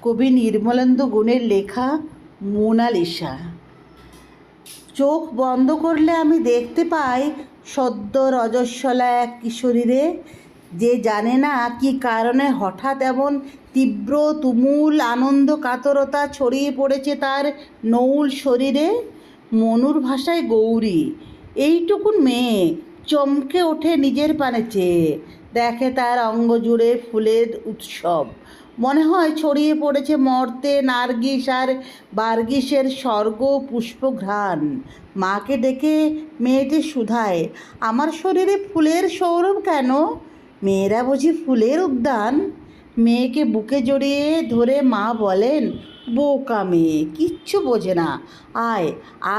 কবি নির্মলেন্দু গুণের লেখা মোনালিসা। চোখ বন্ধ করলে আমি দেখতে পাই সদ্য রজস্বলা এক কিশোরীরে, যে জানে না কি কারণে হঠাৎ এমন তীব্র তুমুল আনন্দ কাতরতা ছড়িয়ে পড়েছে তার নৌল শরীরে। মনুর ভাষায় গৌরী এইটুকুন মেয়ে চমকে ওঠে নিজের পানে চেয়ে, দেখে তার অঙ্গ জুড়ে ফুলের উৎসব। মনে হয় ছড়িয়ে পড়েছে মর্তে নার্গিস আর বার্গিসের স্বর্গ পুষ্পঘ্রাণ। মাকে ডেকে মেয়েটি শুধায়, আমার শরীরে ফুলের সৌরভ কেন? মেয়েরা বুঝি ফুলের উদ্যান? মেয়েকে বুকে জড়িয়ে ধরে মা বলেন, বোকা মেয়ে, কিচ্ছু বোঝে না। আয়,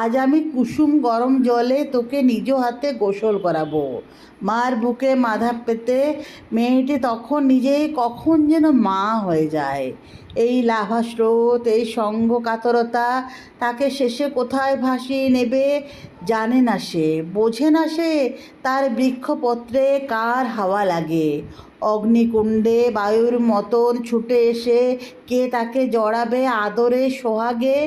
আজ আমি কুসুম গরম জলে তোকে নিজ হাতে গোসল করাবো। মার বুকে মাথা পেতে মেয়েটি তখন নিজেই কখন যেন মা হয়ে যায়। এই লাভা স্রোত, এই সঙ্গ কাতরতা তাকে শেষে কোথায় ভাসিয়ে নেবে জানে না সে, বোঝে না সে তার বৃক্ষপত্রে কার হাওয়া লাগে। অগ্নিকুণ্ডে বায়ুর মতন ছুটে এসে কে তাকে জড়াবে আদরে সোহাগে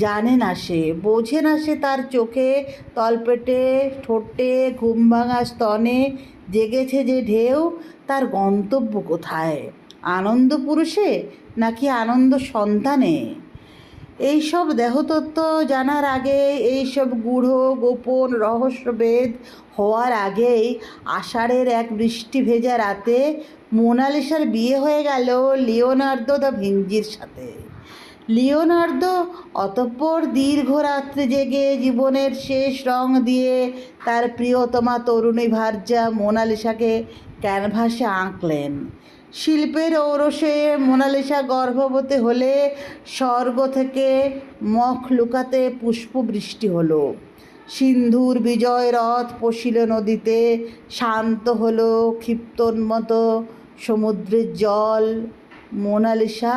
জানে না সে, বোঝে না সে তার চোখে তলপেটে ঠোঁটে ঘুমভাঙা স্তনে জেগেছে যে ঢেউ, তার গন্তব্য কোথায়? আনন্দ পুরুষে নাকি আনন্দ সন্তানে? এইসব দেহতত্ত্ব জানার আগে, এইসব গূঢ় গোপন রহস্যভেদ হওয়ার আগেই আষাঢ়ের এক বৃষ্টি ভেজা রাতে মোনালিসার বিয়ে হয়ে গেল লিওনার্দো দা ভিঞ্চির সাথে। লিওনার্দো অতঃপর দীর্ঘ রাত্রে জেগে জীবনের শেষ রং দিয়ে তার প্রিয়তমা তরুণী ভার্যা মোনালিসাকে ক্যানভাসে আঁকলেন। শিল্পের ঔরসে মোনালিসা গর্ভবতী হলে স্বর্গ থেকে মখ লুকাতে পুষ্পবৃষ্টি হলো। সিন্ধুর বিজয় রথ পশিল নদীতে, শান্ত হলো ক্ষিপ্তোন্মত সমুদ্রের জল। মোনালিসা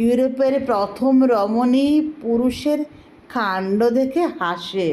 ইউরোপের প্রথম রমণী পুরুষের কাণ্ড দেখে হাসে।